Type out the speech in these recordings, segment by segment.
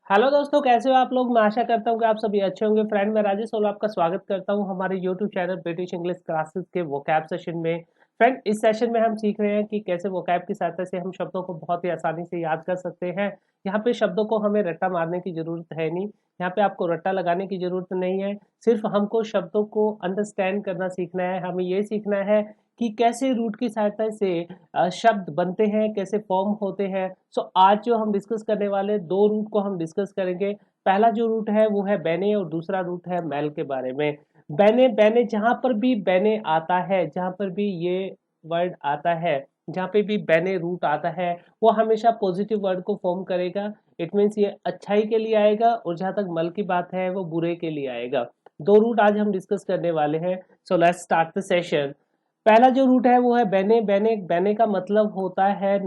Hello दोस्तों, कैसे हो आप लोग। मैं आशा करता हूँ कि आप सभी अच्छे होंगे। फ्रेंड, मैं राजेश और आपका स्वागत करता हूँ हमारे YouTube channel British English classes के वोकैब सेशन में। फ्रेंड, इस सेशन में हम सीख रहे हैं कि कैसे वोकैब की सहायता से हम शब्दों को बहुत ही आसानी से याद कर सकते हैं। यहाँ पे शब्दों को हमें रट्टा मारने की जरूरत है नहीं, यहाँ पे आपको रट्टा लगाने की जरूरत नहीं है। सिर्फ हमको शब्दों को अंडरस्टैंड करना सीखना है। हमें ये सीखना है कि कैसे रूट की सहायता से शब्द बनते हैं, कैसे फॉर्म होते हैं। सो आज जो हम डिस्कस करने वाले दो रूट को हम डिस्कस करेंगे। पहला जो रूट है वो है बेने और दूसरा रूट है मेल के बारे में। बेने बेने जहां पर भी बेने आता है, जहां पर भी ये वर्ड आता है, जहां पे भी बेने रूट आता है, वो हमेशा पॉजिटिव वर्ड को फॉर्म करेगा। इट मीन्स ये अच्छाई के लिए आएगा, और जहां तक मल की बात है वो बुरे के लिए आएगा। दो रूट आज हम डिस्कस करने वाले हैं। So let's start the session. पहला जो रूट है वो है बेने बेने। बेने का मतलब होता है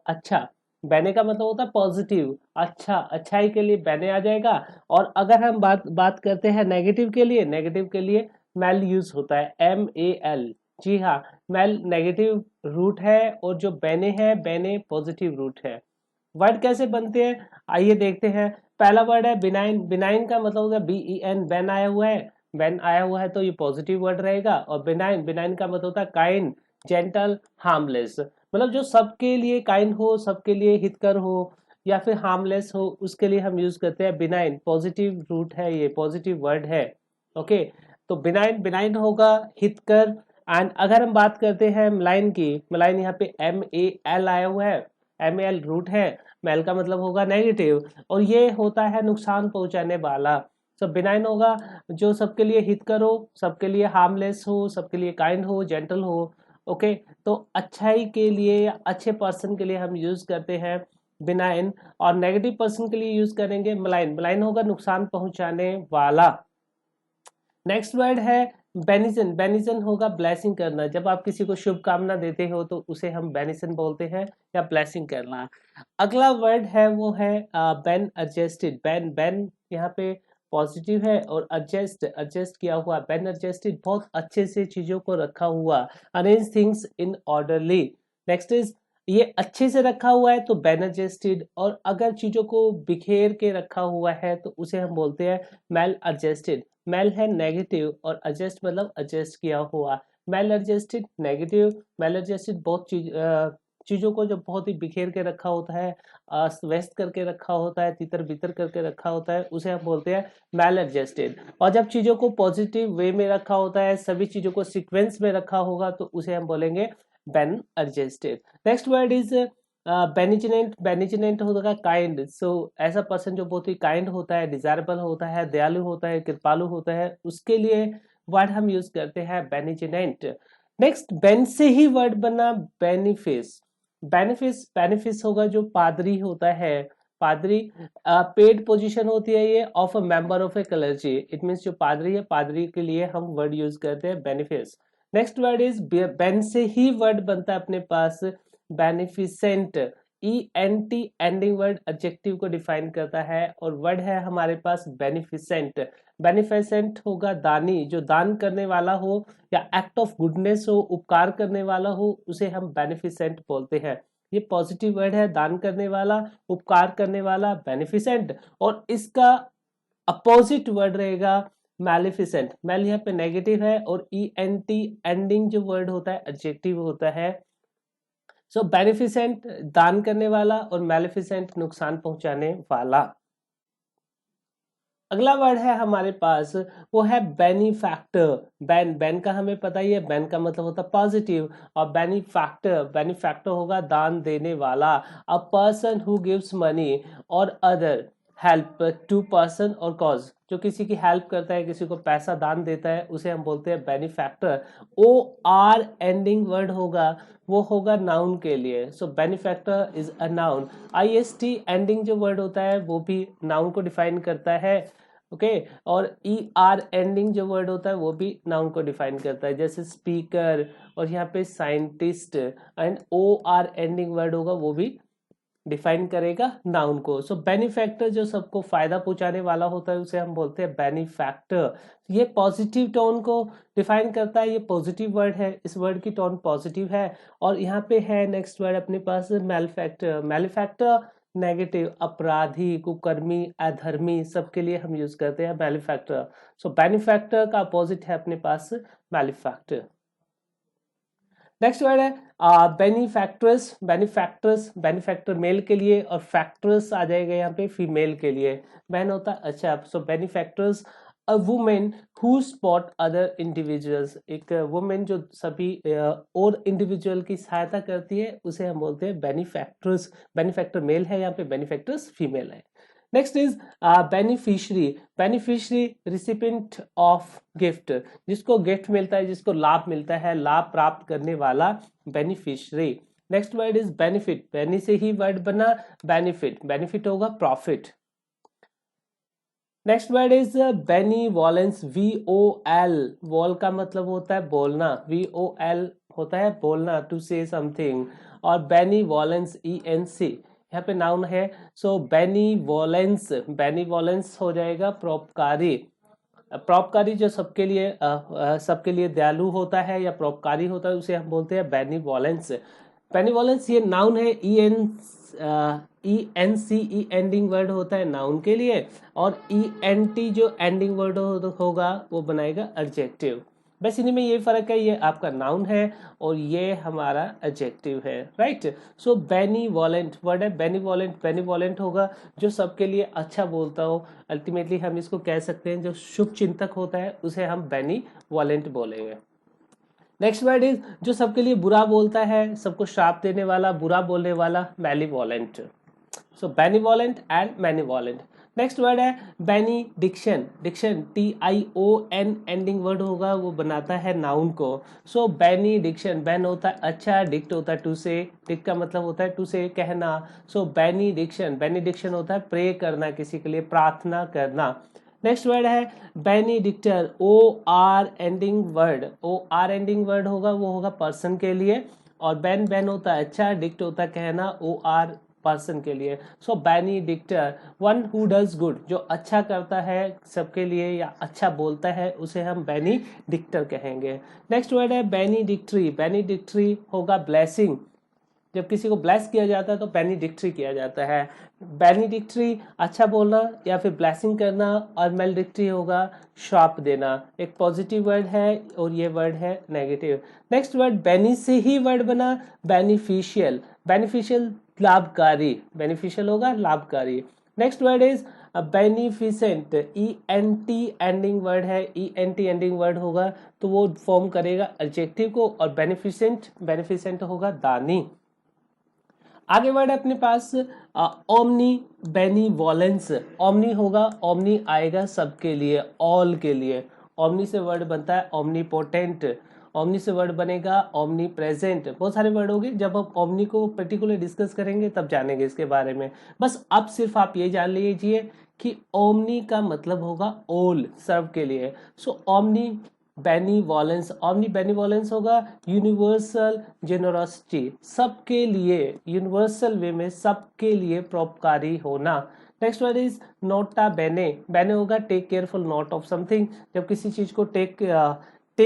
अच्छा। बेने का मतलब होता है पॉजिटिव, अच्छा, अच्छाई के लिए बेने आ जाएगा। और अगर हम बात बात करते हैं नेगेटिव के लिए, नेगेटिव के लिए मेल यूज होता है, MAL। जी हाँ, मेल नेगेटिव रूट है और जो बेने है, बेने पॉजिटिव रूट है। वर्ड कैसे बनते हैं आइए देखते हैं। पहला वर्ड है बिनाइन। बिनाइन का मतलब होगा BEN। बेन आया हुआ है, बेन आया हुआ है तो ये पॉजिटिव वर्ड रहेगा। और बिनाइन, बिनाइन का मतलब होता है काइंड, जेंटल, हार्मलेस। मतलब जो सबके लिए काइंड हो, सबके लिए हितकर हो, या फिर हार्मलेस हो, उसके लिए हम यूज करते हैं बिनाइन। पॉजिटिव रूट है, ये पॉजिटिव वर्ड है। ओके, तो बिनाइन बिनाइन होगा हितकर। एंड अगर हम बात करते हैं मलाइन की, मलाइन यहाँ पे MAL आया हुआ है, MAL रूट है। मेल का मतलब होगा नेगेटिव, और ये होता है नुकसान पहुंचाने वाला। सब बिनाइन होगा जो सबके लिए हितकर हो, सबके लिए हार्मलेस हो, सबके लिए काइंड हो, जेंटल हो। ओके, तो अच्छाई के लिए या अच्छे पर्सन के लिए हम यूज करते हैं बिनाइन। और नेगेटिव पर्सन के लिए यूज करेंगे मलाइन। मलाइन होगा नुकसान पहुंचाने वाला। नेक्स्ट वर्ड है बेनिसन। बेनिसन होगा ब्लेसिंग करना। जब आप किसी को शुभकामना देते हो तो उसे हम बेनिसन बोलते हैं, या ब्लेसिंग करना। अगला वर्ड है वो है बेन एडजस्टेड। बेन बेन यहाँ पे पॉजिटिव है, और एडजस्ट एडजस्ट किया हुआ। बेन एडजस्टेड बहुत अच्छे से चीजों को रखा हुआ, arrange things in orderly. Next is ये अच्छे से रखा हुआ है तो बेन एडजस्टेड। और अगर चीजों को बिखेर के रखा हुआ है तो उसे हम बोलते हैं मेल एडजस्टेड। मेल है नेगेटिव, और एडजस्ट मतलब एडजस्ट किया हुआ। Male adjusted negative. Male adjusted बहुत चीजों को जो बहुत ही बिखेर के रखा होता है, अस्त व्यस्त करके रखा होता है, तितर बितर करके रखा होता है, उसे हम बोलते हैं मेल एडजस्टेड। और जब चीजों को पॉजिटिव वे में रखा होता है, सभी चीजों को सीक्वेंस में रखा होगा, तो उसे हम बोलेंगे बेन एडजस्टेड। Next word is benignant. Benignant होगा काइंड। सो ऐसा पर्सन जो बहुत ही काइंड होता है, डिजायरेबल होता है, दयालु होता है, कृपालु होता है, उसके लिए वर्ड हम यूज करते हैं बेनिजनेंट। नेक्स्ट बेन से ही वर्ड बना बेनिफिस। बेनिफिस, बेनिफिस होगा जो पादरी होता है, पादरी। पेड पोजीशन होती है ये of a member of A clergy. It means जो पादरी है, पादरी के लिए हम वर्ड यूज करते हैं बेनिफिस। नेक्स्ट वर्ड इज बेन से ही वर्ड बनता है अपने पास beneficent. ENT ending word adjective को डिफाइन करता है, और वर्ड है हमारे पास बेनिफिसेंट। बेनिफिसेंट होगा दानी, जो दान करने वाला हो या एक्ट ऑफ गुडनेस हो, उपकार करने वाला हो, उसे हम बेनिफिसेंट बोलते हैं। ये पॉजिटिव वर्ड है, दान करने वाला, उपकार करने वाला, बेनिफिसेंट। और इसका अपोजिट वर्ड रहेगा मैलिफिसेंट। मैल यहाँ पे नेगेटिव है, और ENT एंडिंग जो वर्ड होता है एडजेक्टिव होता है। सो बेनिफिसेंट दान करने वाला, और मैलिफिसेंट नुकसान पहुंचाने वाला। अगला वर्ड है हमारे पास वो है बेनिफैक्टर। बेन बेन का हमें पता ही है, बेन का मतलब होता है पॉजिटिव। और बेनिफैक्टर, बेनिफैक्टर होगा दान देने वाला। A person who gives money और अदर हेल्प टू पर्सन और कॉज। जो किसी की हेल्प करता है, किसी को पैसा दान देता है, उसे हम बोलते हैं बेनिफैक्टर। OR एंडिंग वर्ड होगा, वो होगा नाउन के लिए। So benefactor is a noun. IST ending जो वर्ड होता है वो भी नाउन को डिफाइन करता है। ओके, और ER एंडिंग जो वर्ड होता है वो भी नाउन को डिफाइन करता है, जैसे स्पीकर, और यहाँ पे scientist. And OR ending word होगा वो भी डिफाइन करेगा नाउन को। सो बेनिफैक्टर जो सबको फायदा पहुंचाने वाला होता है, उसे हम बोलते हैं बेनिफैक्टर। ये पॉजिटिव टोन को डिफाइन करता है, ये पॉजिटिव वर्ड है, इस वर्ड की टोन पॉजिटिव है। और यहाँ पे है नेक्स्ट वर्ड अपने पास मेलफैक्टर। मेलफैक्टर नेगेटिव, अपराधी, कुकर्मी, अधर्मी, सबके लिए हम यूज करते हैं बेनिफैक्टर। सो बेनिफैक्टर का अपोजिट है अपने पास मैलिफैक्टर। नेक्स्ट वर्ड है बेनिफैक्ट्रेस। बेनिफैक्ट्रेस, बेनिफैक्टर मेल के लिए और फैक्ट्रेस आ जाएगा यहाँ पे फीमेल के लिए। बहन होता है अच्छा। So benefactress a women who spot other individuals, एक वुमेन जो सभी और इंडिविजुअल की सहायता करती है उसे हम बोलते हैं बेनिफैक्ट्रेस। बेनिफैक्टर मेल है, यहाँ पे बेनिफैक्ट्रेस फीमेल है। Next is beneficiary. Beneficiary recipient of gift, जिसको गिफ्ट मिलता है, जिसको लाभ मिलता है, लाभ प्राप्त करने वाला beneficiary. Next word is benefit. Bene से ही वर्ड बना बेनिफिट, बेनिफिट होगा profit. Next word is benevolence. VOL, vol का मतलब होता है बोलना, VOL होता है बोलना, टू से समथिंग। और बेनीवोलेंस ENC यहाँ पे नाउन है। सो बेनीवोलेंस, बेनीवोलेंस हो जाएगा परोपकारी। परोपकारी जो सबके लिए दयालु होता है या परोपकारी होता है उसे हम बोलते हैं बेनीवोलेंस। बेनीवोलेंस ये नाउन है। ENCE एंडिंग वर्ड होता है नाउन के लिए, और ENT जो एंडिंग वर्ड होगा वो बनाएगा एडजेक्टिव। बस इन्हीं में ये फर्क है, ये आपका नाउन है और ये हमारा एडजेक्टिव है, राइट। सो बेनीवोलेंट वर्ड है, बेनीवोलेंट, बेनीवोलेंट होगा जो सबके लिए अच्छा बोलता हो। अल्टीमेटली हम इसको कह सकते हैं जो शुभ चिंतक होता है उसे हम बेनीवोलेंट बोलेंगे। नेक्स्ट वर्ड इज जो सबके लिए बुरा बोलता है, सबको श्राप देने वाला, बुरा बोलने वाला, मैलीवोलेंट। सो बेनीवोलेंट एंड मैनीवोलेंट। नेक्स्ट वर्ड है बेनीडिक्शन। डिक्शन TION एंडिंग वर्ड होगा, वो बनाता है नाउन को। सो बेनीडिक्शन, बेन होता है अच्छा, डिक्ट होता है टू से, डिक्ट का मतलब होता है टू से कहना। सो बेनीडिक्शन, बेनीडिक्शन होता है प्रे करना, किसी के लिए प्रार्थना करना। नेक्स्ट वर्ड है बेनिडिक्टर। OR ending word, OR ending word होगा, वो होगा पर्सन के लिए। और बेन होता है अच्छा, डिक्ट होता है कहना, OR पर्सन के लिए। सो बेनिडिक्टर, वन हु डज गुड, जो अच्छा करता है सबके लिए या अच्छा बोलता है उसे हम बेनिडिक्टर कहेंगे। नेक्स्ट वर्ड है बेनिडिक्टरी। बेनिडिक्टरी होगा ब्लेसिंग, जब किसी को ब्लेस किया जाता है तो बेनिडिक्टरी किया जाता है। बेनिडिक्टरी अच्छा बोलना या फिर ब्लेसिंग करना, और मेलडिक्टरी होगा श्राप देना। एक पॉजिटिव वर्ड है और ये वर्ड है नेगेटिव। नेक्स्ट वर्ड बेनी से ही वर्ड बना बेनिफिशियल। बेनिफिशियल लाभकारी, बेनिफिशियल होगा लाभकारी। Next word is beneficent. ENT ending word है, ENT एंडिंग वर्ड होगा तो वो फॉर्म करेगा एडजेक्टिव को, और बेनिफिसेंट, बेनिफिसेंट होगा दानी। आगे वर्ड है अपने पास ओमनी बेनीवोलेंस। ओमनी होगा, ओमनी आएगा सबके लिए, ऑल के लिए। ओमनी से वर्ड बनता है ओमनीपोटेंट। ओमनी से वर्ड बनेगा ओमनी प्रेजेंट। बहुत सारे वर्ड होंगे, जब हम ओमनी को पर्टिकुलर डिस्कस करेंगे तब जानेंगे इसके बारे में। बस अब सिर्फ आप ये जान लीजिए कि ओमनी का मतलब होगा ऑल, सब के लिए। सो ओमनी बेनीवोलेंस, ओमनी बेनीवोलेंस होगा यूनिवर्सल जेनरोसिटी, सबके लिए, यूनिवर्सल वे में सबके लिए परोपकारी होना। Next word is NOTA bene. Bene होगा take careful note of something, जब किसी चीज को टेक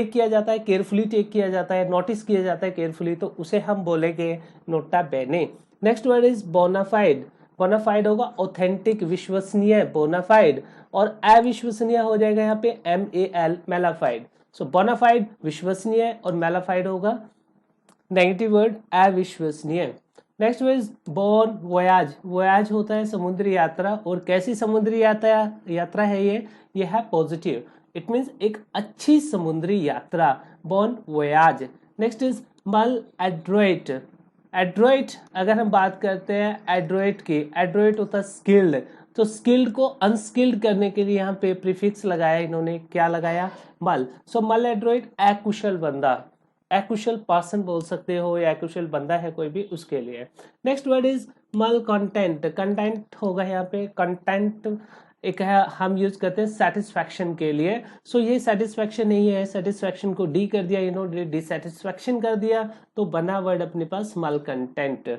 किया जाता है, केयरफुली टेक किया जाता है, नोटिस किया जाता है केयरफुली, तो उसे हम बोलेंगे nota bene. Next word is bonafide. Bonafide होगा ऑथेंटिक, विश्वसनीय, बोनाफाइड। और अविश्वसनीय हो जाएगा यहाँ पे MAL, मेलाफाइड। सो बोनाफाइड विश्वसनीय और मेलाफाइड होगा नेगेटिव वर्ड अविश्वसनीय। Next is bone voyage. Voyage होता है समुद्री यात्रा, और कैसी समुद्री यात्रा है ये है पॉजिटिव। इट मीन्स एक अच्छी समुद्री यात्रा, बोन वोयाज। नेक्स्ट इज मल एड्रोइट। एड्रोइट अगर हम बात करते हैं एड्रोइट की, एड्रोइट होता है स्किल्ड, तो स्किल्ड को अनस्किल्ड करने के लिए यहाँ पे प्रीफिक्स लगाया इन्होंने, क्या लगाया, मल। सो मल एड्रोइट अकुशल बंदा, अकुशल पर्सन बोल सकते हो, या अकुशल बंदा है कोई भी, उसके लिए। नेक्स्ट वर्ड इज मल कंटेंट। कंटेंट होगा यहाँ पे, कंटेंट एक है हम यूज करते हैं सेटिस्फैक्शन के लिए। सो ये सेटिस्फैक्शन नहीं है, सेटिस्फैक्शन को डी कर दिया इन्होंने, डिससेटिस्फैक्शन कर दिया, तो बना वर्ड अपने पास मल कंटेंट।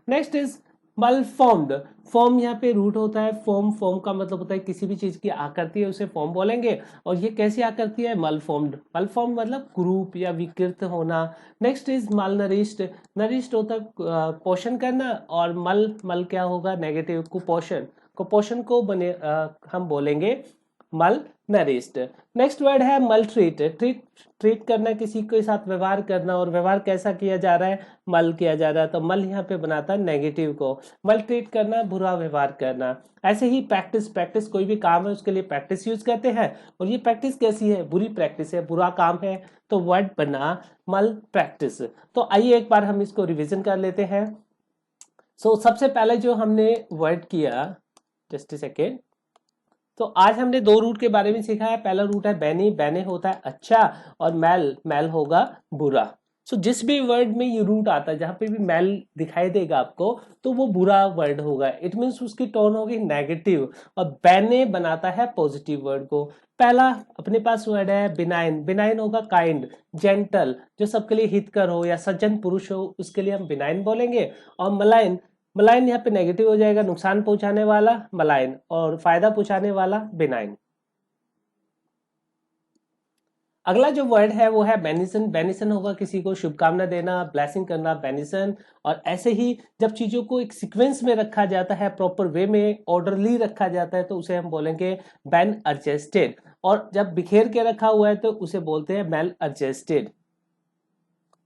नेक्स्ट इज मल फॉर्म्ड, फॉर्म यहाँ पे रूट होता है, फॉर्म, फॉर्म का मतलब होता है किसी भी चीज की आकृति है उसे फॉर्म बोलेंगे, और ये कैसी आकृति है, मल फॉर्म्ड, मल फॉर्म मतलब कुरूप या विकृत होना। नेक्स्ट इज मल नरिश्ड, नरिश्ड होता है पोषण करना, और मल, मल क्या होगा, नेगेटिव, कुपोषण, कुपोषण को बने हम बोलेंगे मल नरिश्ड। नेक्स्ट वर्ड है मल ट्रीट, ट्रीट, ट्रीट करना, किसी के साथ व्यवहार करना, और व्यवहार कैसा किया जा रहा है, मल किया जा रहा है, तो मल यहाँ पे बनाता है नेगेटिव को, मल ट्रीट करना, बुरा व्यवहार करना। ऐसे ही प्रैक्टिस, प्रैक्टिस कोई भी काम है उसके लिए प्रैक्टिस यूज करते हैं, और ये प्रैक्टिस कैसी है, बुरी प्रैक्टिस है, बुरा काम है, तो वर्ड बना मल प्रैक्टिस। तो आइए एक बार हम इसको रिविजन कर लेते हैं। सबसे पहले जो हमने वर्ड किया, जस्ट सेकेंड, तो आज हमने दो रूट के बारे में सीखा है। पहला रूट है बैनी, बैने होता है अच्छा, और मैल, मैल होगा बुरा। जिस भी वर्ड में ये रूट आता है, जहां पे भी मैल दिखाई देगा आपको, तो वो बुरा वर्ड होगा, इट मीन्स उसकी टोन होगी नेगेटिव, और बैने बनाता है पॉजिटिव वर्ड को। पहला अपने पास वर्ड है बिनाइन, बिनाइन होगा काइंड, जेंटल, जो सबके लिए हितकर हो या सज्जन पुरुष हो उसके लिए हम बिनाइन बोलेंगे। और मलाइन, मलाइन यहाँ पे नेगेटिव हो जाएगा, नुकसान पहुंचाने वाला मलाइन, और फायदा पहुंचाने वाला बेनाइन। अगला जो वर्ड है वो है बेनिसन, बेनिसन होगा किसी को शुभकामना देना, ब्लेसिंग करना, बेनिसन। और ऐसे ही जब चीजों को एक सीक्वेंस में रखा जाता है, प्रॉपर वे में ऑर्डरली रखा जाता है, तो उसे हम बोलेंगे बेन एडजस्टेड, और जब बिखेर के रखा हुआ है तो उसे बोलते हैं मेल एडजस्टेड।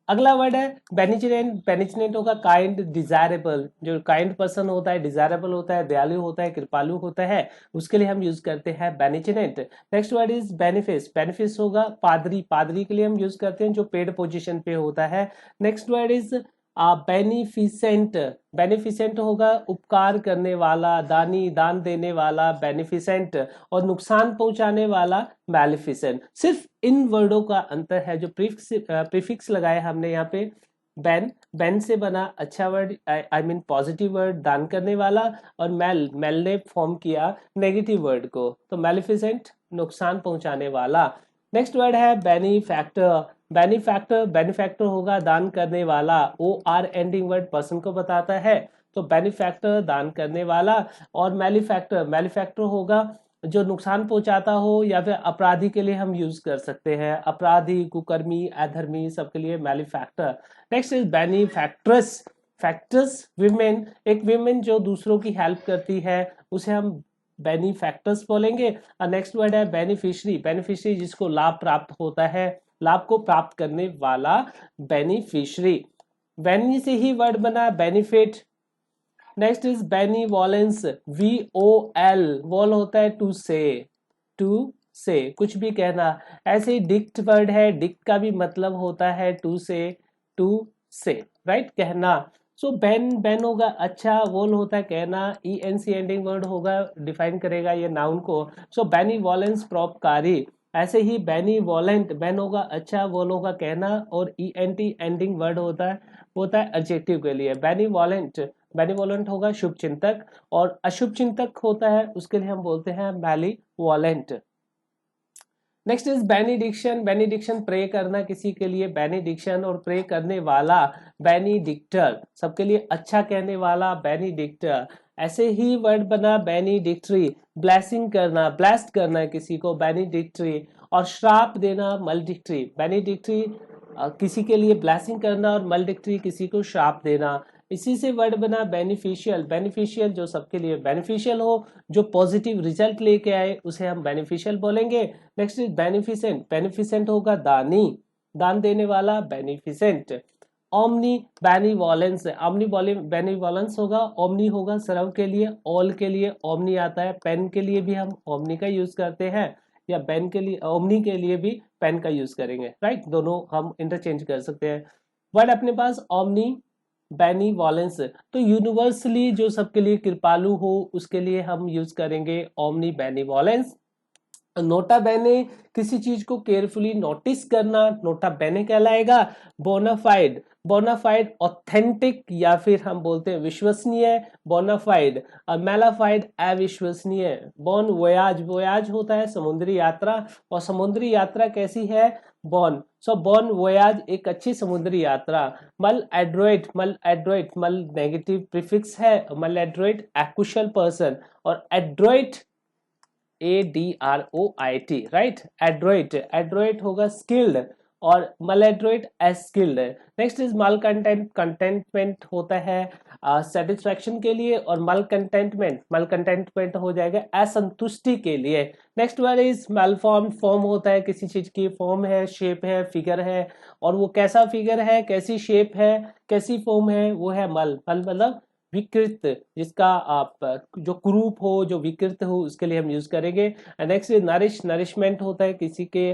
अगला वर्ड है बेनिचनेंट, बेनिचनेंट होगा काइंड, डिजायरेबल, जो काइंड पर्सन होता है, डिजायरेबल होता है, दयालु होता है, कृपालु होता है, उसके लिए हम यूज करते हैं बेनिचनेंट। नेक्स्ट वर्ड इज बेनिफिस, बेनिफिस होगा पादरी, पादरी के लिए हम यूज करते हैं जो पेड पोजीशन पे होता है। Next word is beneficent, beneficent होगा उपकार करने वाला, दानी, दान देने वाला, बेनिफिसेंट, और नुकसान पहुंचाने वाला मैलिफिसेंट। सिर्फ इन वर्डों का अंतर है, जो प्रीफिक्स लगाया हमने यहाँ पे, बेन, बेन से बना अच्छा word, I mean positive word, दान करने वाला, और मेल, मेल ने फॉर्म किया नेगेटिव वर्ड को, तो मैलिफिसेंट, नुकसान पहुंचाने वाला। नेक्स्ट वर्ड है बेनिफैक्टर, बेनिफैक्टर, बेनिफैक्टर होगा दान करने वाला, O R ending word person को बताता है, तो बेनिफैक्टर दान करने वाला। और मैलिफैक्टर, मैलिफैक्टर होगा जो नुकसान पहुंचाता हो, या फिर अपराधी के लिए हम यूज कर सकते हैं, अपराधी, कुकर्मी, अधर्मी, सबके लिए मैलिफैक्टर। नेक्स्ट इज बेनिफैक्ट्रेस, फैक्ट्रेस विमेन, एक विमेन जो दूसरों की हेल्प करती है, उसे हम बेनिफैक्टर्स बोलेंगे। और नेक्स्ट वर्ड है बेनिफिशरी, बेनिफिशरी जिसको लाभ प्राप्त होता है, लाभ को प्राप्त करने वाला बेनिफिशरी। बेनी से ही वर्ड बना benefit. Next is benevolence, VOL, vol होता है टू से, टू से कुछ भी कहना। ऐसे ही डिक्ट वर्ड है, डिक्ट का भी मतलब होता है टू से, टू से, राइट, कहना। बेन, बेन होगा अच्छा, वोल होता है कहना, ENC एंडिंग वर्ड होगा, डिफाइन करेगा ये नाउन को। बेनीवोलेंस परोपकारी। ऐसे ही बेनीवोलेंट, बेन होगा अच्छा, वोल होगा कहना, और ENT एंडिंग वर्ड होता है एडजेक्टिव के लिए। बेनीवोलेंट, बेनीवोलेंट होगा शुभ चिंतक, और अशुभ चिंतक होता है उसके लिए हम बोलते हैं malevolent. Next is benediction, benediction pray करना किसी के लिए, बेनिडिक्शन, और प्रे करने वाला बेनिडिक्टर, सबके लिए अच्छा कहने वाला बेनिडिक्टर। ऐसे ही वर्ड बना बेनिडिक्टरी, ब्लेसिंग करना, ब्लेस्ड करना किसी को, बेनिडिक्टरी, और श्राप देना मल्डिक्टरी, बेनिडिक्टरी किसी के लिए ब्लेसिंग करना, और मल्डिक्टरी किसी को श्राप देना। इसी से वर्ड बना बेनिफिशियल, बेनिफिशियल जो सबके लिए बेनिफिशियल हो, जो पॉजिटिव रिजल्ट लेके आए, उसे हम बेनिफिशियल बोलेंगे। नेक्स्ट इज बेनिफिसेंट, बेनिफिसेंट होगा दानी, दान देने वाला बेनिफिसेंट। ओमनी बेनिवोलेंस, ओमनी बेनिवोलेंस होगा, ओमनी होगा सर्व के लिए, ऑल के लिए ओमनी आता है, पेन के लिए भी हम ओमनी का यूज करते हैं, या पेन के लिए, ओमनी के लिए भी पेन का यूज करेंगे, राइट, दोनों हम इंटरचेंज कर सकते हैं। वर्ड अपने पास ओमनी बेनिवोलेंस, तो यूनिवर्सली जो सबके लिए कृपालु हो उसके लिए हम यूज करेंगे ओमनी बेनिवोलेंस। नोटा बेने, किसी चीज को केयरफुली नोटिस करना, नोटा बेने कहलाएगा। बोनाफाइड, बोनाफाइड ऑथेंटिक, या फिर हम बोलते हैं विश्वसनीय, बोनाफाइड। और मेलाफाइड अविश्वसनीय। बोन वोयाज, वोयाज होता है समुद्री यात्रा, और समुद्री यात्रा कैसी है, बोन, सो बॉन वोयाज एक अच्छी समुद्री यात्रा। मल एड्रोइट, मल नेगेटिव प्रीफिक्स है, मल एड्रोइट एक्कुशल पर्सन, और एड्रोइट ADROIT, राइट। एड्रोइट होगा स्किल्ड, और मलेड्रोइट एज स्किल्ड है। नेक्स्ट इज मल कंटेंट, कंटेंटमेंट होता है सेटिस्फैक्शन के लिए, और मल कंटेंटमेंट हो जाएगा असंतुष्टि के लिए। नेक्स्ट वन इज मेलफॉर्म, फॉर्म होता है किसी चीज की, फॉर्म है, शेप है, फिगर है, और वो कैसा फिगर है, कैसी शेप है, कैसी फॉर्म है, वो है मल मतलब विकृत, जिसका आप जो कुरूप हो, जो विकृत हो, उसके लिए हम यूज करेंगे। नेक्स्ट नरिशमेंट होता है किसी के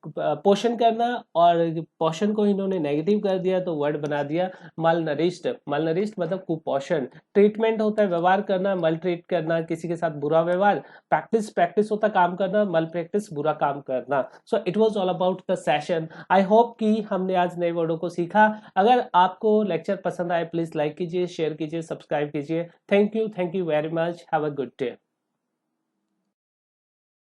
पोषण करना, और पोषण को इन्होंने नेगेटिव कर दिया तो वर्ड बना दिया मलनरिश्ड मतलब कुपोषण। ट्रीटमेंट होता है व्यवहार करना, मल ट्रीट करना, किसी के साथ बुरा व्यवहार। प्रैक्टिस होता है काम करना, मल प्रैक्टिस बुरा काम करना। So it was all about the session. I hope कि हमने आज नए वर्डों को सीखा। अगर आपको लेक्चर पसंद आए प्लीज लाइक कीजिए, शेयर कीजिए, सब्सक्राइब कीजिए। Thank you very much, have a good day.